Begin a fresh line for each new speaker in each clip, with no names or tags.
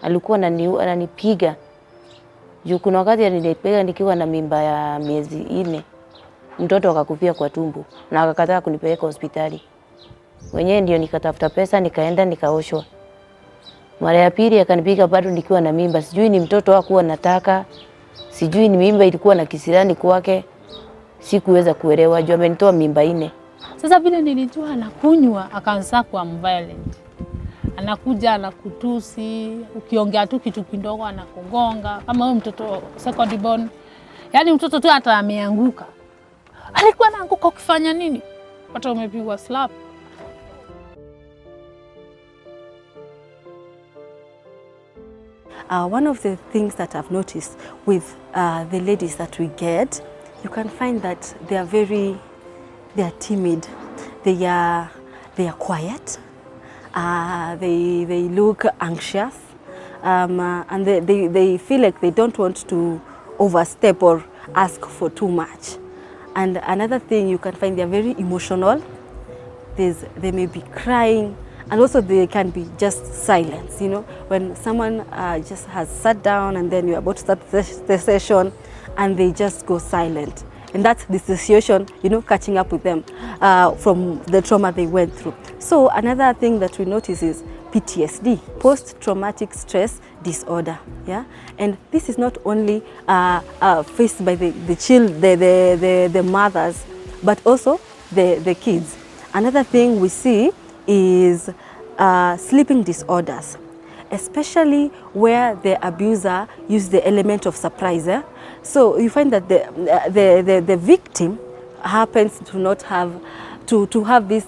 alikuwa ananipiga. Juu kuna wakati alinipiga nikiwa na mimba ya miezi 4. Mtoto akakufia kwa tumbo na akakataa kunipeleka hospitali. Mwenyewe ndio nikatafuta pesa nikaenda nikaoshwa. Mara ya pili akanipiga bado nikiwa na mimba. Sijui ni mtoto hakuwa nataka. Sijui ni mimba ilikuwa na kisirani kwake. Sikuweza kuelewa juu amenitoa mimba 4.
Sasa vile nilijua anakunywa akaanza kuwa violent. Anakuja anakutusi, ukiongea tu kitu kidogo anakugonga kama huyo mtoto second born. Yaani mtoto tu hata ameanguka. Alikuwa anaanguka ukifanya nini? Hata umepigwa slap.
One of the things that I've noticed with the ladies that we get, you can find that they are timid, they are quiet, they look anxious, and they feel like they don't want to overstep or ask for too much. And another thing, you can find they are very emotional. They may be crying, and also they can be just silent. You know, when someone just has sat down and then you're about to start the session and they just go silent. And that's dissociation, you know, catching up with them from the trauma they went through. So another thing that we notice is PTSD, post-traumatic stress disorder. Yeah, and this is not only faced by the mothers, but also the kids. Another thing we see is sleeping disorders, especially where the abuser uses the element of surprise. So you find that the victim happens to not have to have this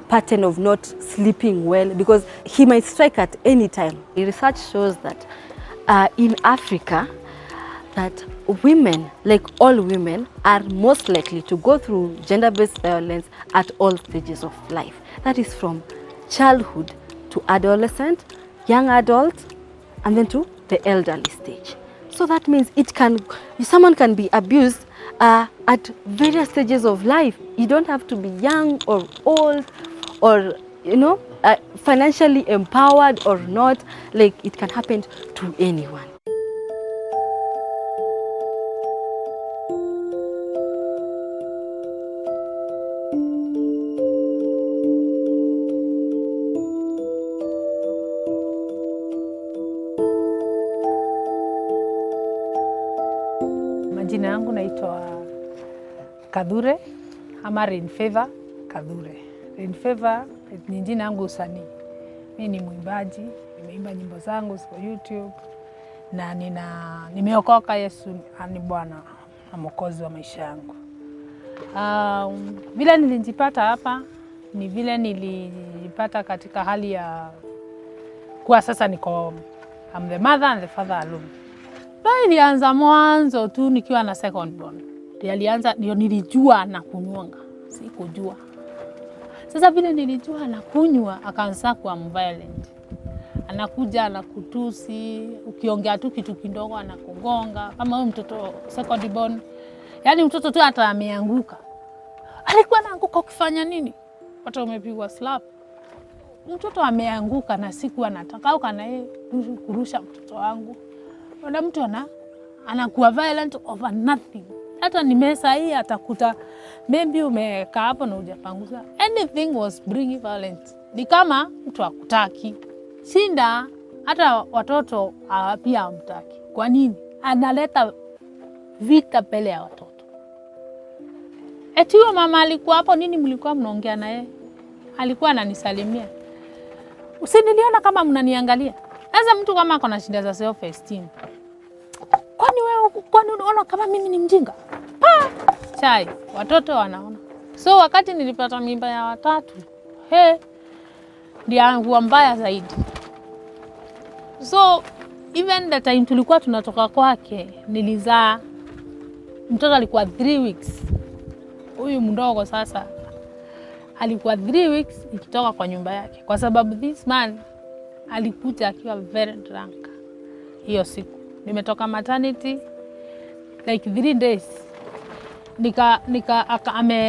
pattern of not sleeping well because he might strike at any time. The research shows that in Africa, that women, like all women, are most likely to go through gender-based violence at all stages of life. That is from childhood to adolescent, young adult, and then to the elderly stage. So that means someone can be abused at various stages of life. You don't have to be young or old or, you know, financially empowered or not. Like, it can happen to anyone.
Majina yangu naitwa Kadhure ama Rain Favor Kadhure. Rain Favor ni jina yangu usanii. Mimi ni mwimbaji, nimeimba nyimbo zangu ziko YouTube na nimeokoka. Yesu ni Bwana na Mwokozi wa maisha yangu. Vile nilijipata hapa ni vile nilijipata katika hali ya kuwa sasa I'm the mother and the father alone. Nilianza mwanzo tu nikiwa na second born. Ndio nilijua anakunywanga. Sikujua. Sasa vile nilijua anakunywa akaanza kuwa violent. Anakuja anakutusi, ukiongea tu kitu kidogo anakugonga kama huyo mtoto second born. Yaani mtoto tu hata ameanguka. Alikuwa anaanguka ukifanya nini? Hata umepigwa slap. Mtoto ameanguka na siku anataka au kana yeye kurusha mtoto wangu. Wala mtu anakuwa violent over nothing. Hata nimesa hii atakuta maybe umekaa hapo na hujapanguza. Anything was bringing violence. Ni kama mtu hakutaki. Shinda hata watoto pia hamtaki. Kwa nini? Analeta vita mbele ya watoto. Eti huyo mama alikuwa hapo, nini mlikuwa mnaongea naye? Alikuwa ananisalimia. Usiniliona kama mnaniangalia. Sasa mtu kama ako na shida za self esteem. Kwani unaona kama mimi ni mjinga? Chai, watoto wanaona. So wakati nilipata mimba ya 3, ndio mbaya zaidi. So even the time tulikuwa tunatoka kwake, nilizaa mtoto alikuwa 3 weeks. Huyu mdogo sasa alikuwa 3 weeks nikitoka kwa nyumba yake. Kwa sababu this man alikuja akiwa very drunk. Hiyo siku nimetoka maternity like 3 days.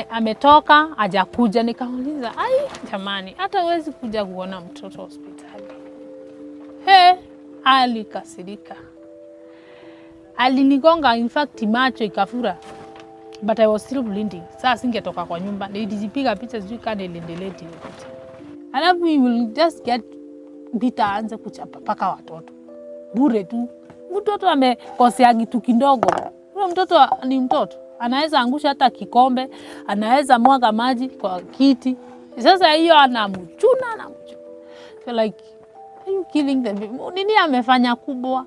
Ametoka hajakuja, nikauliza, "Ai jamani, hata huwezi kuja kuona mtoto hospitali?" alikasirika. Alinigonga, in fact macho ikafura. But I was still bleeding. Sasa singetoka kwa nyumba. Nilijipiga picha sijui kama niliendelete hiyo picha. Alafu we will just get bita anze kuchapa paka watoto. Bure tu. Mtoto amekosea kitu kidogo. Huyo mtoto ni mtoto. Anaweza angusha hata kikombe, anaweza mwaga maji kwa kiti. Sasa hiyo anamchuna. So like, are you killing them? Nini amefanya kubwa?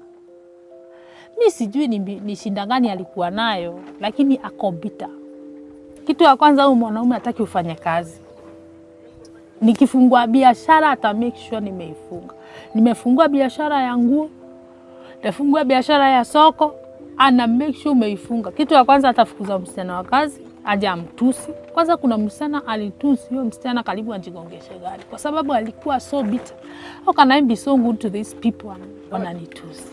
Mimi sijui ni shinda gani alikuwa nayo, lakini akobita. Kitu ya kwanza huyu mwanaume hataki ufanye kazi. Nikifungua biashara ata make sure nimeifunga. Nimefungua biashara ya nguo, nitafungua biashara ya soko, ana make sure umeifunga. Kitu ya kwanza atafukuza msichana wa kazi, aje amtusi. Kwanza kuna msichana alitusi, huyo msichana karibu ajigongeshe gari kwa sababu alikuwa so bitter. How can I be so good to these people wananitusi?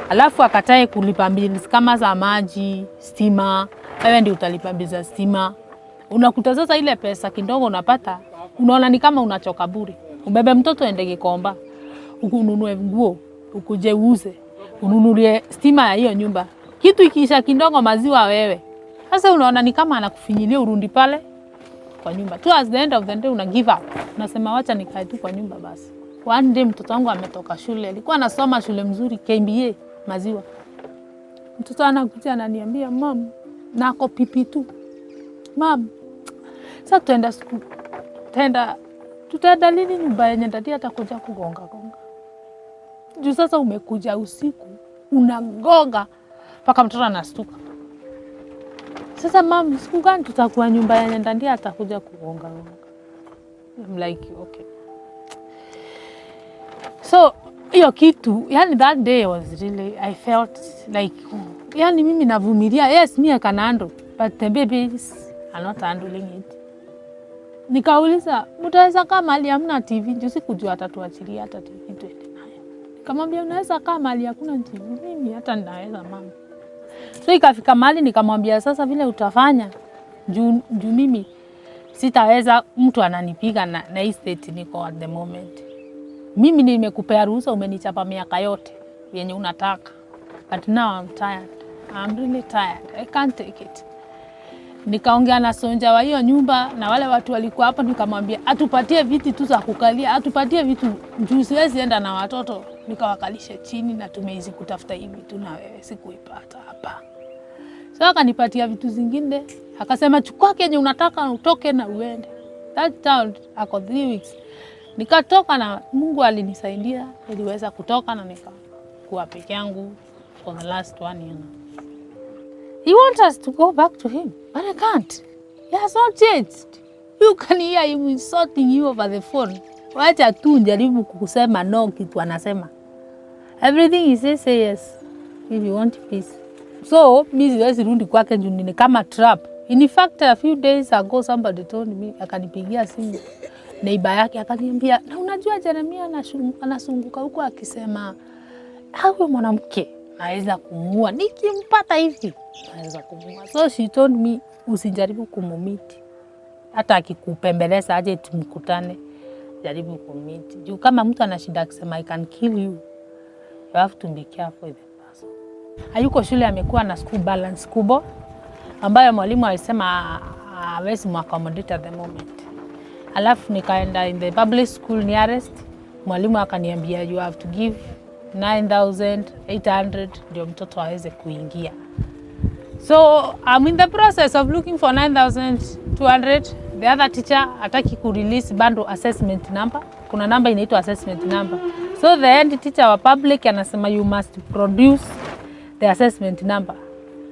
Alafu akatae kulipa bills kama za maji, stima. Wewe ndio utalipa bills za stima. Unakuta sasa ile pesa kidogo unapata, unaona ni kama unachoka bure. Ubebe mtoto ende Gikomba, ukununue nguo, ukuje uuze, ununulie stima ya hiyo nyumba. Kitu ikiisha kidogo maziwa wewe. Sasa unaona ni kama anakufinyilia urundi pale kwa nyumba. Towards the end of the day una give up. Unasema wacha nikae tu kwa nyumba basi. One day mtoto wangu ametoka shule. Alikuwa anasoma shule mzuri KMBA maziwa. Mtoto anakuja ananiambia, "Mom, nako pipi tu." "Mom, sasa tuenda school. Tutaenda lini nyumba yenye dadi atakuja kugonga?" Juu sasa umekuja usiku, unagonga mpaka mtoto anastuka. Sasa mom, siku gani tutakuwa nyumba yenye dadi atakuja kugonga? I'm like, okay. So, hiyo kitu, yani that day was really, I felt like, yani mimi navumilia, yes, me I can handle, but the babies are not handling it. Nikauliza, mtaweza kaa mahali hamna TV? Juu sikujua atatuachilia hata TV tuende nayo. Nikamwambia, unaweza kaa mahali hakuna TV? Mimi hata ninaweza mama. So ikafika mahali nikamwambia, sasa vile utafanya, juu mimi sitaweza, mtu ananipiga na estate niko at the moment. Mimi nimekupea ruhusa, umenichapa miaka yote yenye unataka. But now I'm tired. I'm really tired. I can't take it. Nikaongea na sonja wa hiyo nyumba na wale watu walikuwa hapa, nikamwambia atupatie viti tu za kukalia, atupatie vitu juu siwezi enda na watoto. Nikawakalisha chini na tumeizi kutafuta hivi vitu na wewe sikuipata hapa. So akanipatia vitu zingine, akasema chukua kenye unataka utoke na uende. That child ako 3 weeks. Nikatoka na Mungu alinisaidia, niliweza kutoka na nikakuwa peke yangu for the last 1 year. He wants us to go back to him, but I can't. He has not changed. You can hear him insulting you over the phone. Wacha tu njaribu kusema no kitu anasema. Everything he says, say yes. If you want peace. So, mimi siwezi rudi kwake juu ni kama trap. In fact, a few days ago somebody told me, akanipigia simu. Neighbor yake akaniambia, na unajua Jeremia anasunguka huko akisema, hawe mwanamke naweza kumuua, nikimpata hivi naweza kumuua. So she told me, usijaribu kumumiti. Hata akikupembeleza aje tumkutane, jaribu kumumiti. Juu kama mtu anashinda akisema I can kill you, you have to be careful with the person. Hayuko shule, amekuwa na school balance kubwa ambayo mwalimu alisema hawezi mu-accommodate at the moment. Alafu nikaenda in the public school nearest, mwalimu akaniambia you have to give 9,800 ndio mtoto aweze kuingia. So I'm in the process of looking for 9,200. The other teacher hataki ku release bando assessment number. Kuna number inaitwa assessment number. So the head teacher wa public anasema you must produce the assessment number.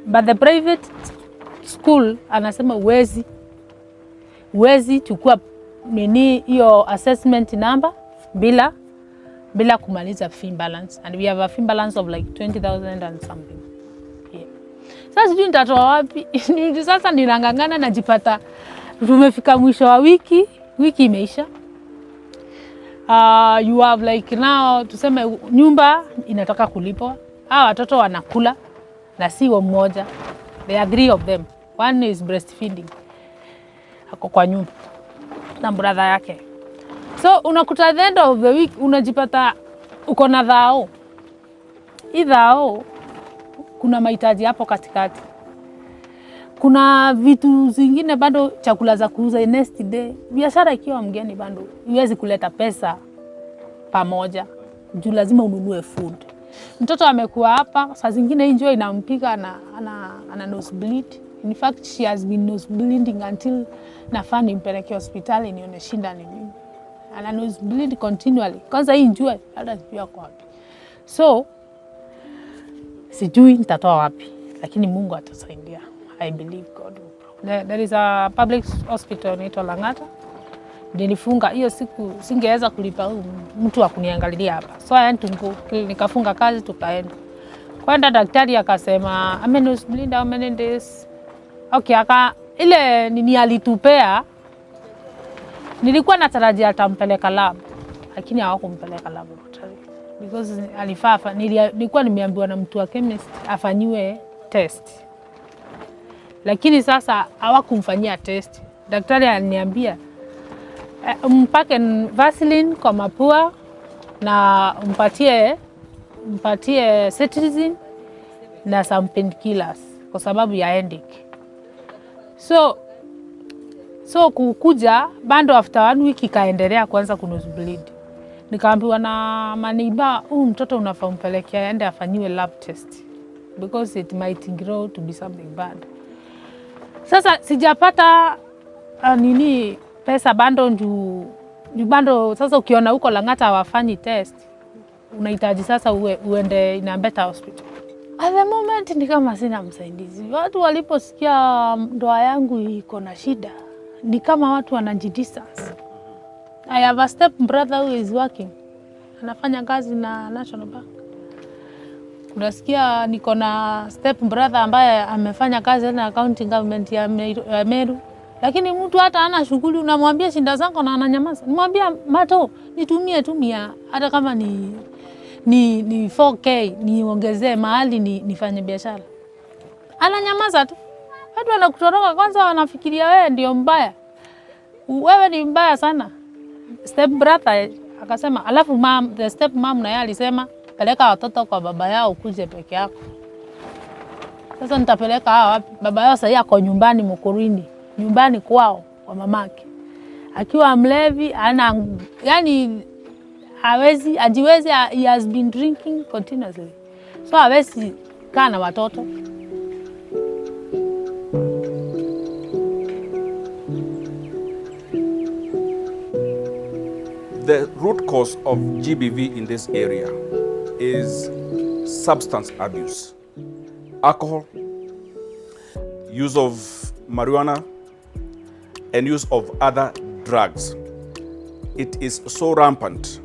But the private school anasema uwezi chukua nini hiyo assessment number bila kumaliza fee balance, and we have a fee balance of like 20,000 and something. Yeah. Sasa sijui nitatoa wapi. Sasa ninangangana najipata tumefika mwisho wa wiki imeisha. You have like now tuseme nyumba inataka kulipwa. Watoto wanakula na si wa mmoja. There are 3 of them. One is breastfeeding. Ako kwa nyumba na brother yake. So unakuta the end of the week unajipata uko na dhao. Idhao kuna mahitaji hapo katikati. Kuna vitu zingine bado, chakula za kuuza next day. Biashara ikiwa mgeni bado iwezi kuleta pesa pamoja. Juu lazima ununue food. Mtoto amekuwa hapa, saa zingine njoo inampiga ana nosebleed. In fact, she has been nosebleeding until nafaa nimpeleke hospitali nione shida ni nini. Ana nosebleed continually. Kwanza hii njoo hata sijui kwa wapi. So sijui nitatoa wapi, lakini Mungu atasaidia. I believe God will. There is a public hospital inaitwa Lang'ata. Nilifunga hiyo siku, singeweza kulipa mtu wa kuniangalilia hapa. So I went to go, nikafunga kazi tukaenda. Kwenda daktari akasema amenosebleed how many days. Okay, ile nini alitupea, nilikuwa natarajia atampeleka lab, lakini hawakumpeleka laboratory because alifafa. Nilikuwa nimeambiwa na mtu wa chemist afanyiwe test, lakini sasa hawakumfanyia test. Daktari aliniambia mpake Vaseline kwa mapua na mpatie cetirizine na some painkillers kwa sababu ya headache. So kukuja bando after 1 week ikaendelea kwanza kunosebleed. Nikaambiwa na maniba, mtoto unafaa umpeleke aende afanyiwe lab test because it might grow to be something bad. Sasa sijapata pesa bando juu bando. Sasa ukiona huko Lang'ata hawafanyi test, unahitaji sasa uende in a better hospital. At the moment ni kama sina msaidizi. Watu waliposikia ndoa yangu iko na shida, ni kama watu wanajidistance. I have a step brother who is working. Anafanya kazi na National Bank. Unasikia niko na step brother ambaye amefanya kazi na accounting government ya Meru. Lakini mtu hata hana shughuli, unamwambia shinda zako na ananyamaza. Nimwambia Mato, nitumie tu 100 hata kama ni 4K niongezee mahali nifanye biashara. Ananyamaza tu. Watu wanakutoroka kwanza, wanafikiria wewe ndio mbaya. Wewe ni mbaya sana. Step brother akasema, alafu the step mom na yeye alisema peleka watoto kwa baba yao ukuje peke yako. Sasa nitapeleka hao wapi? Baba yao sasa yako nyumbani Mukurini, nyumbani kwao kwa mamake. Akiwa mlevi yani ajiwezi, he has been drinking continuously. So hawezi kaa na watoto.
The root cause of GBV in this area is substance abuse. Alcohol, use of marijuana, and use of other drugs. It is so rampant,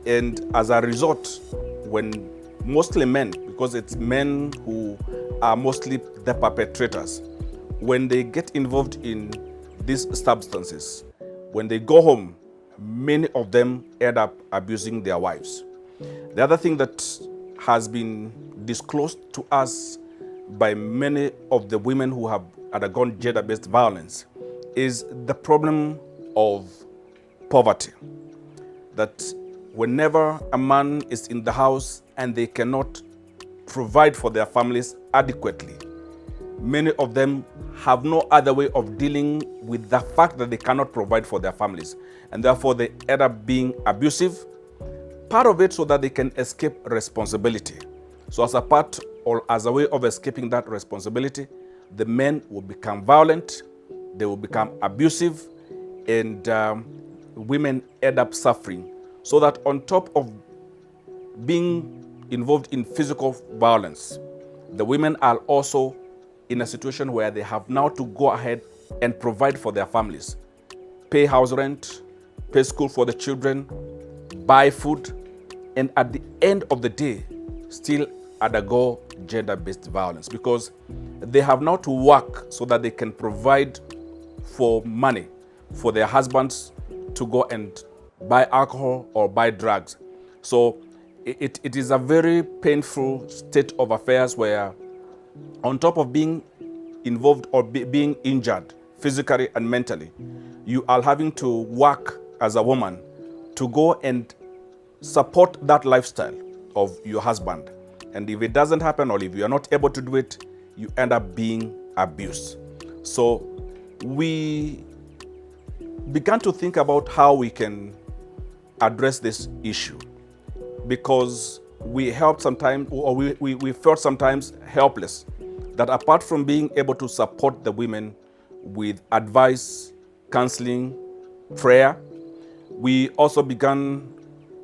and as a result, when mostly men, because it's men who are mostly the perpetrators, when they get involved in these substances, when they go home, many of them end up abusing their wives. The other thing that has been disclosed to us by many of the women who have undergone gender-based violence is the problem of poverty. That whenever a man is in the house and they cannot provide for their families adequately, many of them have no other way of dealing with the fact that they cannot provide for their families, and therefore they end up being abusive. Part of it so that they can escape responsibility. So as a part or as a way of escaping that responsibility, the men will become violent, they will become abusive, and women end up suffering. So that on top of being involved in physical violence, the women are also in a situation where they have now to go ahead and provide for their families, pay house rent, pay school for the children, buy food, and at the end of the day, still undergo gender-based violence because they have now to work so that they can provide for money for their husbands to go and buy alcohol or buy drugs. So it is a very painful state of affairs where on top of being involved or being injured physically and mentally, you are having to work as a woman to go and support that lifestyle of your husband. And if it doesn't happen, or if you are not able to do it, you end up being abused. So we began to think about how we can address this issue, because we helped sometimes, or we felt sometimes helpless, that apart from being able to support the women with advice, counseling, prayer, we also began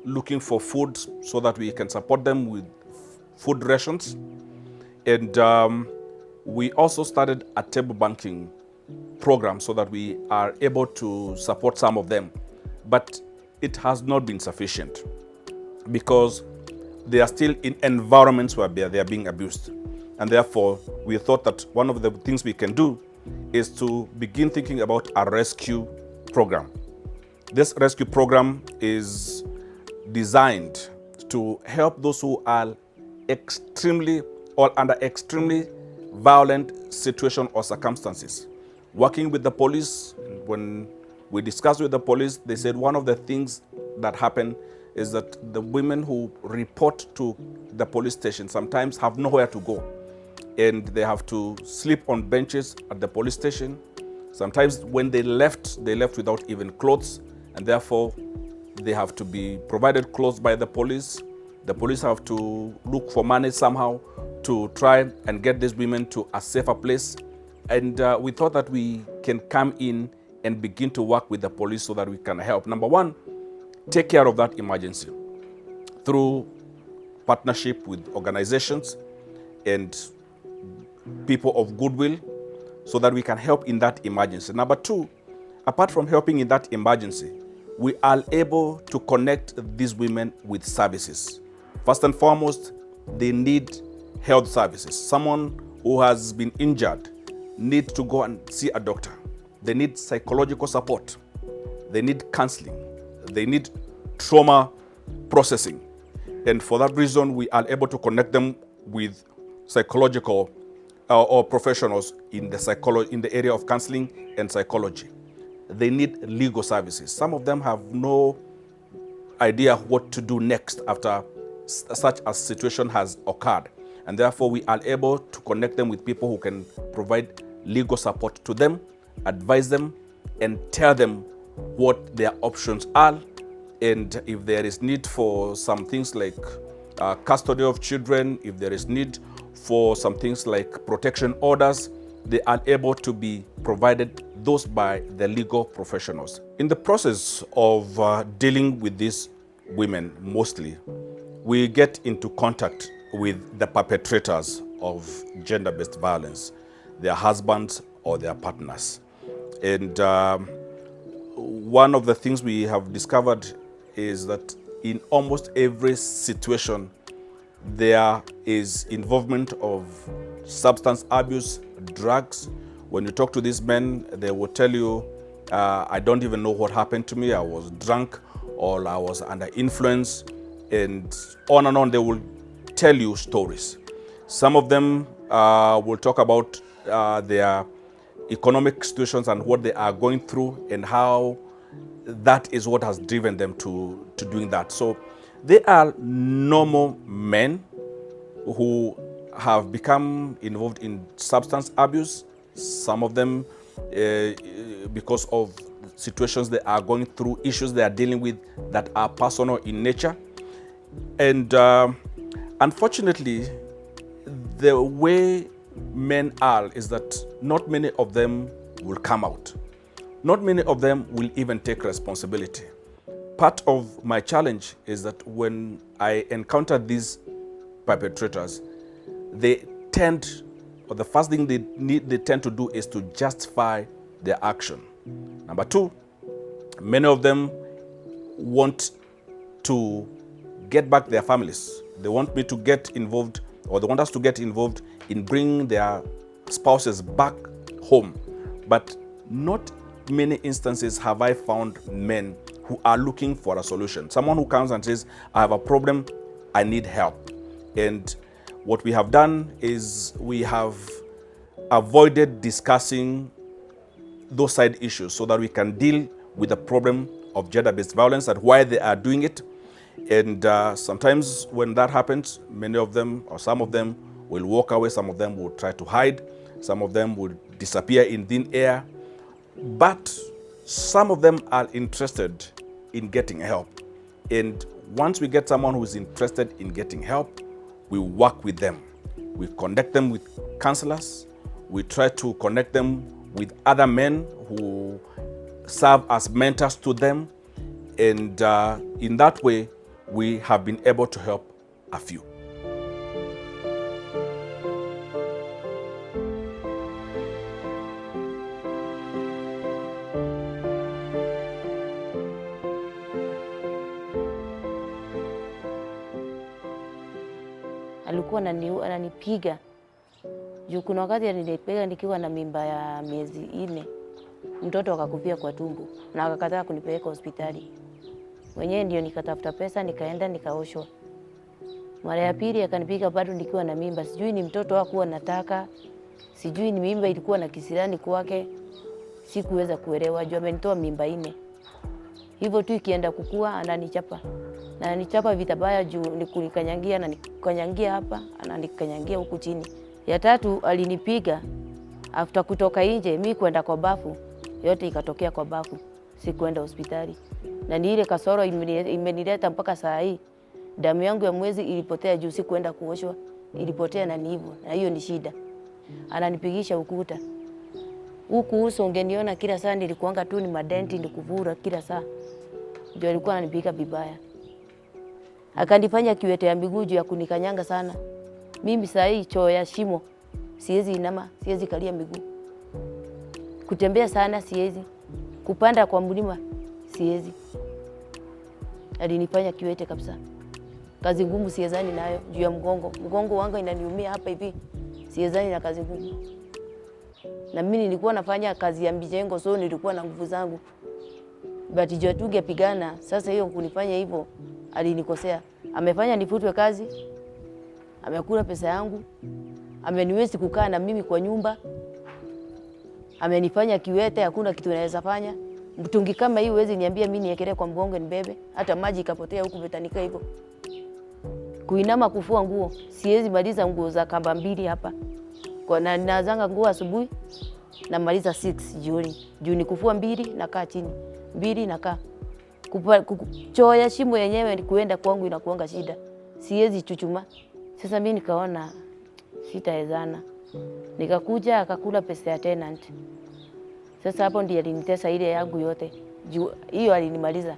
looking for food so that we can support them with food rations. And we also started a table banking program so that we are able to support some of them. But it has not been sufficient, because they are still in environments where they are being abused. And therefore, we thought that one of the things we can do is to begin thinking about a rescue program. This rescue program is designed to help those who are extremely or under extremely violent situation or circumstances. Working with the police, when we discussed with the police, they said one of the things that happen is that the women who report to the police station sometimes have nowhere to go, and they have to sleep on benches at the police station. Sometimes when they left without even clothes, and therefore they have to be provided clothes by the police. The police have to look for money somehow to try and get these women to a safer place. And we thought that we can come in and begin to work with the police so that we can help. Number one, take care of that emergency through partnership with organizations and people of goodwill, so that we can help in that emergency. Number two, apart from helping in that emergency, we are able to connect these women with services. First and foremost, they need health services. Someone who has been injured needs to go and see a doctor. They need psychological support. They need counseling. They need trauma processing. And for that reason, we are able to connect them with psychological or professionals in the area of counseling and psychology. They need legal services. Some of them have no idea what to do next after such a situation has occurred. And therefore, we are able to connect them with people who can provide legal support to them, advise them, and tell them what their options are. And if there is need for some things like custody of children, if there is need for some things like protection orders, they are able to be provided those by the legal professionals. In the process of dealing with these women, mostly, we get into contact with the perpetrators of gender-based violence, their husbands or their partners. And one of the things we have discovered is that in almost every situation, there is involvement of substance abuse, drugs. When you talk to these men, they will tell you, I don't even know what happened to me. I was drunk, or I was under influence, and on. They will tell you stories. Some of them will talk about their economic situations and what they are going through, and how that is what has driven them to doing that. So they are normal men who have become involved in substance abuse. Some of them because of situations they are going through, issues they are dealing with that are personal in nature. And unfortunately, the way men are is that not many of them will come out. Not many of them will even take responsibility. Part of my challenge is that when I encounter these perpetrators, they tend, or the first thing they tend to do is to justify their action. Number two, many of them want to get back their families. They want me to get involved, or they want us to get involved in bringing their spouses back home. But not many instances have I found men who are looking for a solution. Someone who comes and says, I have a problem, I need help. And what we have done is we have avoided discussing those side issues so that we can deal with the problem of gender-based violence and why they are doing it. And sometimes when that happens, many of them or some of them will walk away, some of them will try to hide, some of them will disappear in thin air. But some of them are interested in getting help. And once we get someone who is interested in getting help, we work with them. We connect them with counselors. We try to connect them with other men who serve as mentors to them. And in that way, we have been able to help a few.
Alikuwa ananipiga juu kuna wakati alinipiga nikiwa na mimba ya miezi 4, mtoto akakufia kwa tumbo na akakataa kunipeleka hospitali. Mwenyewe ndio nikatafuta pesa nikaenda nikaoshwa. Mara ya pili akanipiga bado nikiwa na mimba, sijui ni mtoto hakuwa nataka, sijui ni mimba ilikuwa na kisirani kwake, sikuweza kuelewa juu amenitoa mimba 4. Hivyo tu ikienda kukua ananichapa. Na ananichapa vitabaya juu nikunikanyangia na nikanyangia hapa, ananikanyangia huku chini. Ya 3 alinipiga after kutoka nje, mimi kwenda kwa bafu, yote ikatokea kwa bafu. Sikuenda hospitali. Na ni ile kasoro imenileta mpaka saa hii. Damu yangu ya mwezi ilipotea juu sikuenda kuoshwa, ilipotea na ni hivyo. Na hiyo ni shida. Ananipigisha ukuta. Huku uso ungeniona kila saa nilikuanga tu ni madenti nikuvura kila saa. Ndio alikuwa ananipiga vibaya. Akanifanya kiwete ya miguu juu ya kunikanyanga sana. Mimi saa hii choo ya shimo siwezi inama, siwezi kalia miguu. Kutembea sana siwezi. Kupanda kwa mlima siwezi. Alinifanya kiwete kabisa. Kazi ngumu siwezani nayo juu ya mgongo. Mgongo wangu inaniumia hapa hivi. Siwezani na kazi ngumu. Na mimi nilikuwa nafanya kazi ya mjengo, so nilikuwa na nguvu zangu. But juu tungepigana, sasa hiyo kunifanya hivyo alinikosea. Amefanya nifutwe kazi. Amekula pesa yangu. Ameniwezi kukaa na mimi kwa nyumba. Amenifanya kiwete, hakuna kitu naweza fanya. Mtungi kama hii huwezi niambia mimi niekelee kwa mgongo nibebe, hata maji ikapotea huku betanika hivyo. Kuinama kufua nguo, siwezi maliza nguo za kamba 2 hapa. Kwa naanzanga nguo asubuhi na maliza 6 jioni. Juu ni kufua 2 na kaa chini. 2 na kaa. Choo ya shimo yenyewe ni kuenda kwangu inakuanga shida. Siwezi chuchuma. Sasa mimi nikaona sitawezana. Nikakuja akakula pesa ya tenant. Sasa hapo ndiye alinitesa ile yangu yote. Hiyo alinimaliza.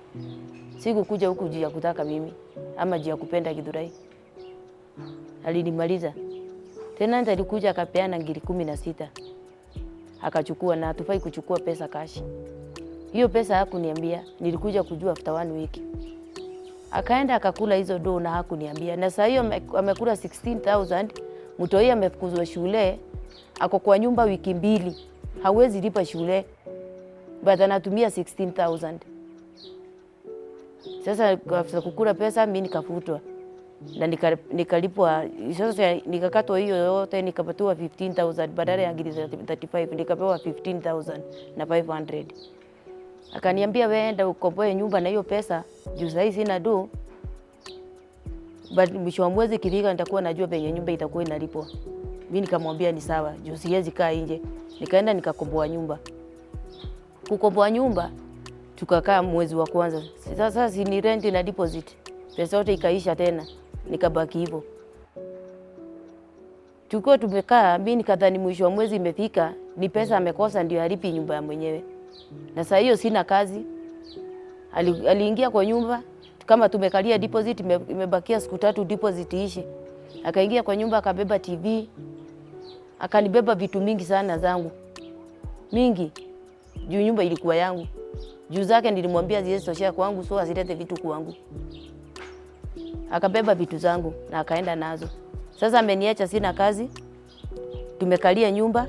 Sikukuja huku juu ya kutaka mimi ama juu ya kupenda Githurai. Alinimaliza. Tenant alikuja akapeana 16,000. Akachukua na hatufai kuchukua pesa cash. Hiyo pesa hakuniambia, nilikuja kujua after 1 week. Akaenda akakula hizo do na hakuniambia. Na saa hiyo amekula 16,000, mtoi amefukuzwa shule, ako kwa nyumba wiki 2. Hawezi lipa shule. But anatumia 16,000. Sasa kwa kukula pesa mimi nikafutwa. Na nikalipwa, sasa nikakatwa hiyo yote nikapatiwa 15,000 badala ya 35 nikapewa 15,000 na 500. Akaniambia wewe enda ukomboe nyumba na hiyo pesa, juu sasa sina do. But mwisho wa mwezi kifika nitakuwa najua penye nyumba itakuwa inalipwa. Mimi nikamwambia ni sawa, juu siwezi kaa nje. Nikaenda nikakomboa nyumba. Kukomboa nyumba tukakaa mwezi wa kwanza. Sasa si ni rent na deposit. Pesa yote ikaisha tena. Nikabaki hivyo. Tukio tumekaa, mimi nikadhani mwisho wa mwezi imefika, ni pesa amekosa ndio alipi nyumba ya mwenyewe. Na saa hiyo sina kazi. Aliingia kwa nyumba kama tumekalia deposit imebakia siku 3 deposit ishi. Akaingia kwa nyumba akabeba TV. Akanibeba vitu mingi sana zangu. Mingi. Juu nyumba ilikuwa yangu. Juu zake nilimwambia ziweze toshea kwangu, so asilete vitu kwangu. Akabeba vitu zangu na akaenda nazo. Sasa ameniacha sina kazi. Tumekalia nyumba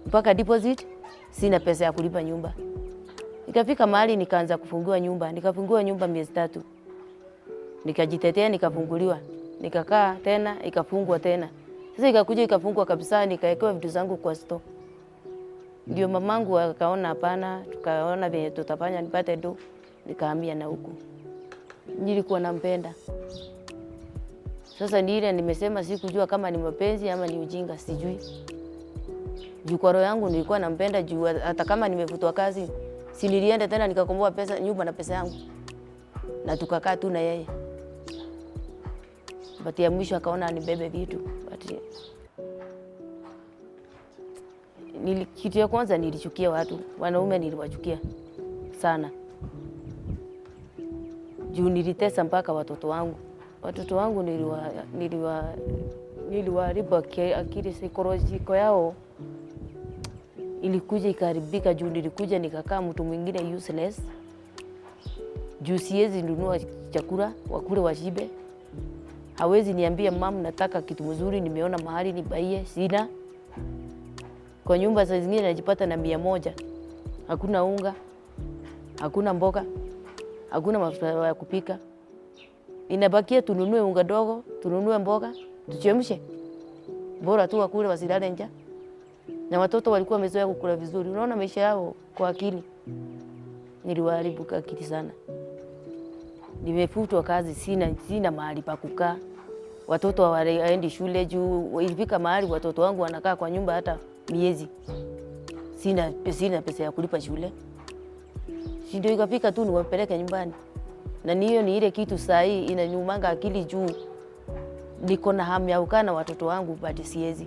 mpaka deposit, sina pesa ya kulipa nyumba. Nikafika mahali nikaanza kufungua nyumba. Nikafungua nyumba miezi 3. Nikajitetea nikafunguliwa. Nikakaa tena ikafungwa tena. Sasa ikakuja ikafungwa kabisa, nikaekewa vitu zangu kwa store. Ndio mamangu akaona hapana, tukaona vile tutafanya nipate do, nikahamia na huku. nilikuwa nampenda. Sasa ni ile nimesema sikujua kama ni mapenzi ama ni ujinga, sijui. Juu kwa roho yangu nilikuwa nampenda, juu hata kama nimefutwa kazi, si nilienda tena nikakomboa pesa nyumba na pesa yangu. Na tukakaa tu na yeye. But ya mwisho akaona anibebe vitu. But kitu ya kwanza nilichukia watu, wanaume niliwachukia sana. Juu nilitesa mpaka watoto wangu. Watoto wangu niliwaharibu akili, psychological yao ilikuja ikaribika. Juu nilikuja nikakaa mtu mwingine useless. Juu siwezi nunua chakula wakule washibe. Hawezi niambia mama nataka kitu mzuri nimeona mahali nibaie, sina. Kwa nyumba saa zingine najipata na 100. Hakuna unga, hakuna mboga, hakuna mafuta ya kupika. Inabakia tununue unga dogo, tununue mboga, tuchemshe. Bora tu wakule wasilale njaa. Na watoto walikuwa wamezoea kukula vizuri. Unaona maisha yao kwa akili. Niliwaharibu akili sana. Nimefutwa kazi, sina mahali pa kukaa. Watoto hawaendi shule juu ilifika mahali watoto wangu wanakaa kwa nyumba hata miezi. Sina pesa ya kulipa shule. Ndio ikafika tu niwapeleke nyumbani. Na niyo ni ile kitu saa hii inaniumanga akili juu niko na hamu ya kukaa na watoto wangu but siwezi.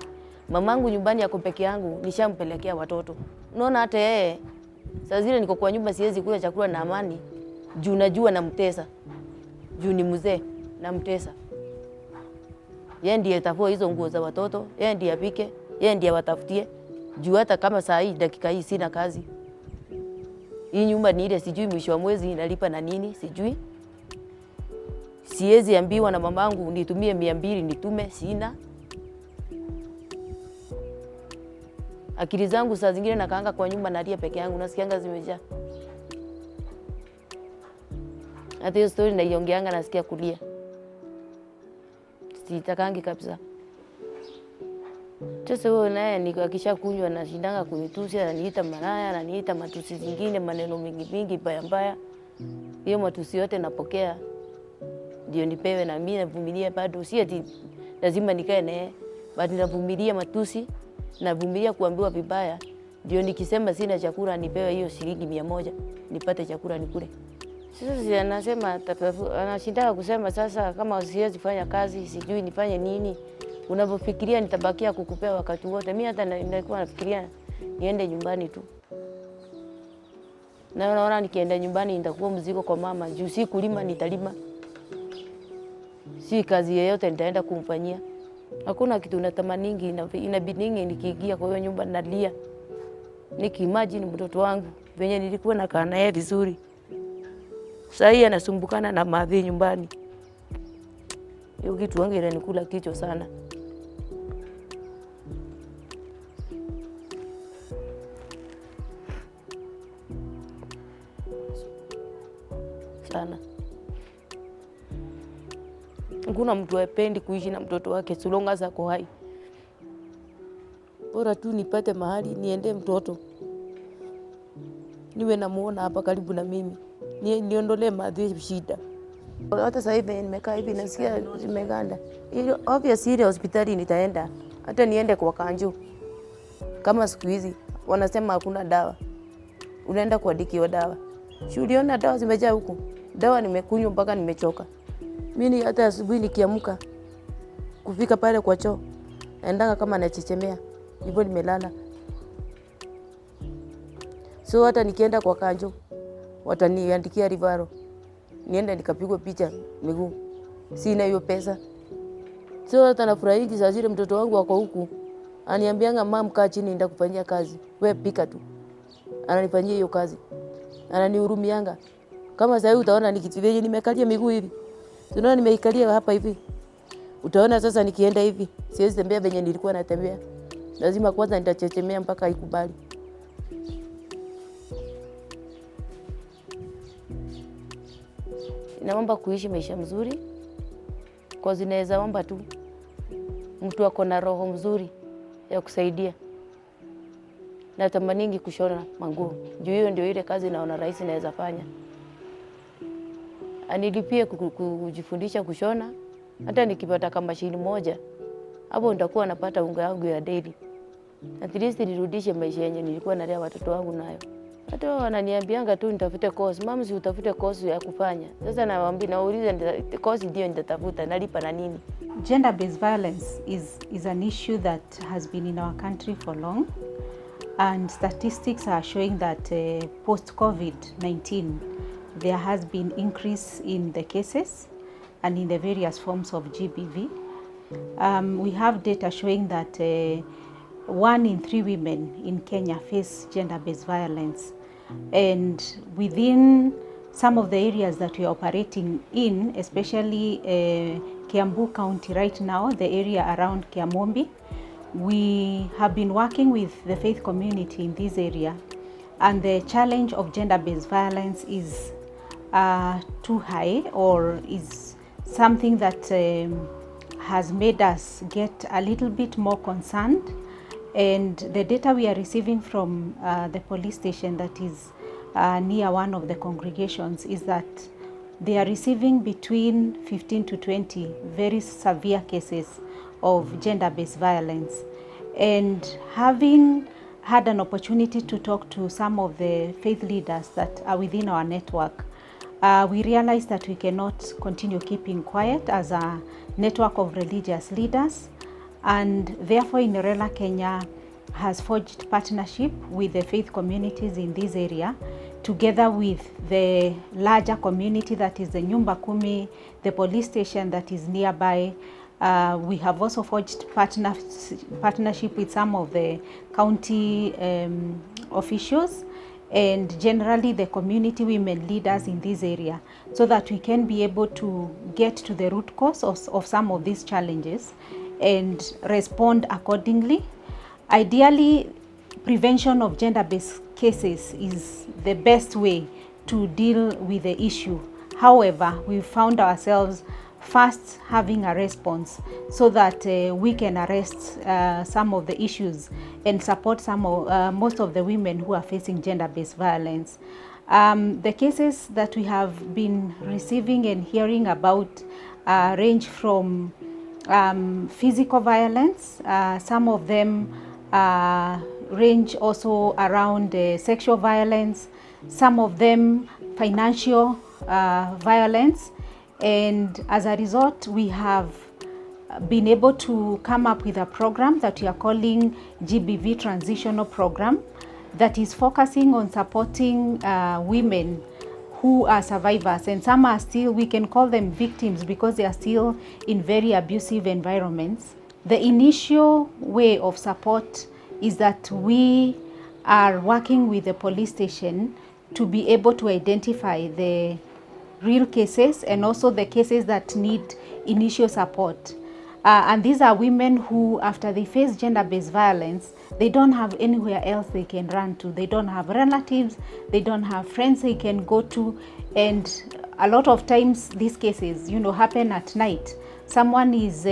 Mamangu nyumbani yako peke yangu, nishampelekea watoto. Unaona hata yeye saa zile niko kwa nyumba siwezi kula chakula na amani juu najua namtesa. Juu ni mzee namtesa. Yeye ndiye atafua hizo nguo za watoto, yeye ndiye apike, yeye ndiye watafutie. Juu hata kama saa hii dakika hii sina kazi. Hii nyumba ni ile sijui mwisho wa mwezi inalipa na nini, sijui. Siwezi ambiwa na mamangu nitumie 200 nitume, sina. Akili zangu saa zingine nakaanga kwa nyumba nalia peke yangu, nasikianga zimejaa. Hata hiyo story naiongeanga nasikia kulia. Sitakangi kabisa. Sasa wewe naye nikakisha kunywa na shindanga kunitusi, ananiita malaya, ananiita matusi zingine, maneno mingi mbaya. Hiyo matusi yote napokea. Ndio nipewe na mimi navumilia bado. Si ati lazima nikae naye, bali navumilia matusi, navumilia kuambiwa vibaya. Ndio nikisema sina chakula nipewe hiyo shilingi 100, nipate chakula nikule. Sasa anasema anashindaka kusema sasa kama siwezi fanya kazi, sijui nifanye nini. Unapofikiria nitabakia kukupea wakati wote. Mimi hata nilikuwa nafikiria niende nyumbani tu. Na naona nikienda nyumbani nitakuwa mzigo kwa mama. Juu si kulima nitalima. Si kazi yoyote nitaenda kumfanyia. Hakuna kitu natamaningi, inabidingi nikiingia kwa hiyo nyumba nalia. Nikiimagine mtoto wangu venye nilikuwa nakaa naye vizuri. Sasa hii anasumbukana na madhi nyumbani. Hiyo kitu wangu inanikula kichwa sana. Sana. Hakuna mtu apendi kuishi na mtoto wake so long as ako hai. Bora tu nipate mahali niende mtoto. Niwe namuona hapa karibu na mimi. Niondolee madhi shida. Hata sasa hivi nimekaa hivi nasikia zimeganda. Ile obvious ile hospitali nitaenda. Hata niende kwa kanjo. Kama siku hizi wanasema hakuna dawa. Unaenda kuandikiwa dawa. Uliona dawa zimejaa huko. Dawa nimekunywa mpaka nimechoka. Mimi hata asubuhi nikiamka kufika pale kwa choo naendanga kama nachechemea. Hivyo nimelala. So hata nikienda kwa kanjo wataniandikia rivaro. Nienda nikapigwa picha miguu. Sina hiyo pesa. So hata nafurahi saa zile mtoto wangu wako huku. Aniambianga mama kaa chini nenda kufanyia kazi. Wewe pika tu. Ananifanyia hiyo kazi. Ananihurumianga. Kama sasa utaona nikitiveje nimekalia miguu hivi. Unaona nimeikalia hapa hivi. Utaona sasa nikienda hivi. Siwezi tembea venye nilikuwa natembea. Lazima kwanza nitachechemea mpaka ikubali. Naomba kuishi maisha mzuri. Kwa zinaweza omba tu mtu ako na roho mzuri ya kusaidia. Natamaningi kushona manguo. Juu hiyo ndio ile kazi naona rahisi naweza fanya. anilipie kujifundisha kushona. Hata nikipata kama shilingi moja, hapo nitakuwa napata unga yangu ya daily. At least nirudishe maisha yenye nilikuwa nalea watoto wangu nayo. Hata wananiambianga tu nitafute course. Mama, si utafute course ya kufanya. Sasa nawaambia, nauliza course ndio nitatafuta, nalipa na nini?
Gender-based violence is an issue that has been in our country for long, and statistics are showing that post-COVID-19 there has been increase in the cases and in the various forms of GBV. We have data showing that 1 in 3 women in Kenya face gender-based violence, and within some of the areas that we are operating in, especially Kiambu County right now, the area around Kiamumbi, we have been working with the faith community in this area, and the challenge of gender-based violence is too high, or is something that has made us get a little bit more concerned. And the data we are receiving from the police station that is near one of the congregations is that they are receiving between 15 to 20 very severe cases of gender-based violence. And having had an opportunity to talk to some of the faith leaders that are within our network, we realized that we cannot continue keeping quiet as a network of religious leaders, and therefore Inerela Kenya has forged partnership with the faith communities in this area, together with the larger community that is the Nyumba Kumi, the police station that is nearby. We have also forged partnership with some of the county officials and generally the community women leaders in this area, so that we can be able to get to the root cause of some of these challenges and respond accordingly. Ideally, prevention of gender-based cases is the best way to deal with the issue. However, we found ourselves first having a response so that we can arrest some of the issues and support most of the women who are facing gender-based violence. The cases that we have been receiving and hearing about range from physical violence. Some of them range also around sexual violence, some of them financial violence. And as a result, we have been able to come up with a program that we are calling GBV Transitional Program, that is focusing on supporting women who are survivors, and some are still, we can call them victims because they are still in very abusive environments. The initial way of support is that we are working with the police station to be able to identify the real cases and also the cases that need initial support. And these are women who, after they face gender-based violence, they don't have anywhere else they can run to. They don't have relatives, they don't have friends they can go to. And a lot of times these cases, happen at night. Someone is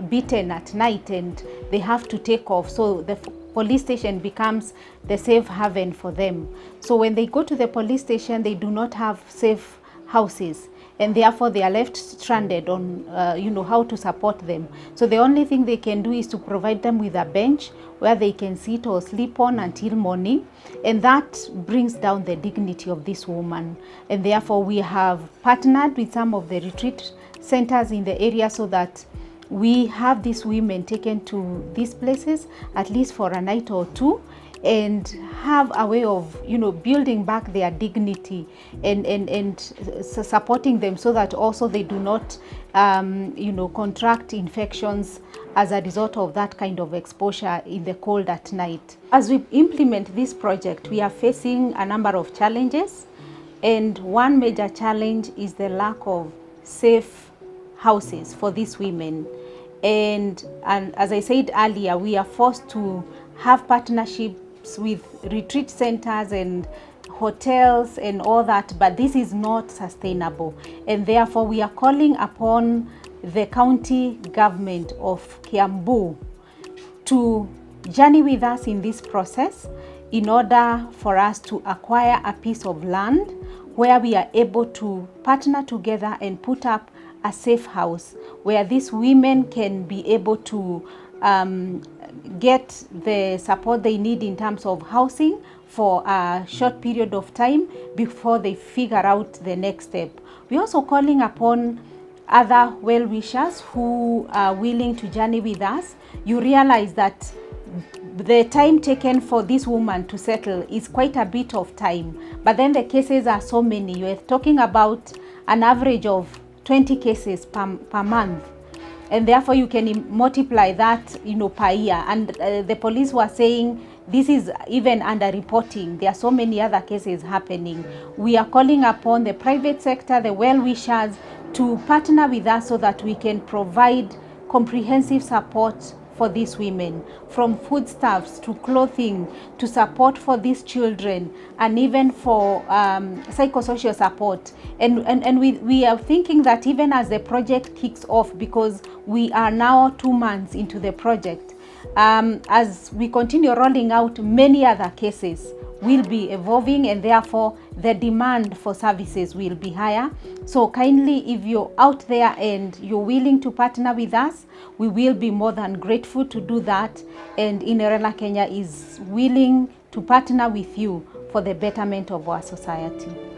beaten at night and they have to take off. So the police station becomes the safe haven for them. So when they go to the police station, they do not have safe houses, and therefore they are left stranded on how to support them. So the only thing they can do is to provide them with a bench where they can sit or sleep on until morning, and that brings down the dignity of this woman. And therefore we have partnered with some of the retreat centers in the area so that we have these women taken to these places at least for a night or two, and have a way of building back their dignity and supporting them so that also they do not contract infections as a result of that kind of exposure in the cold at night. As we implement this project, we are facing a number of challenges, and one major challenge is the lack of safe houses for these women. And as I said earlier, we are forced to have partnerships with retreat centers and hotels and all that, but this is not sustainable, and therefore we are calling upon the county government of Kiambu to journey with us in this process in order for us to acquire a piece of land where we are able to partner together and put up a safe house where these women can be able to get the support they need in terms of housing for a short period of time before they figure out the next step. We're also calling upon other well-wishers who are willing to journey with us. You realize that the time taken for this woman to settle is quite a bit of time, but then the cases are so many. You're talking about an average of 20 cases per month, and therefore you can multiply that, you know, per year. And the police were saying this is even underreporting. There are so many other cases happening. We are calling upon the private sector, the well-wishers, to partner with us so that we can provide comprehensive support for these women, from foodstuffs to clothing to support for these children, and even for psychosocial support. And we are thinking that even as the project kicks off, because we are now 2 months into the project, as we continue rolling out, many other cases will be evolving, and therefore the demand for services will be higher. So kindly, if you're out there and you're willing to partner with us, we will be more than grateful to do that. And Inerela Kenya is willing to partner with you for the betterment of our society.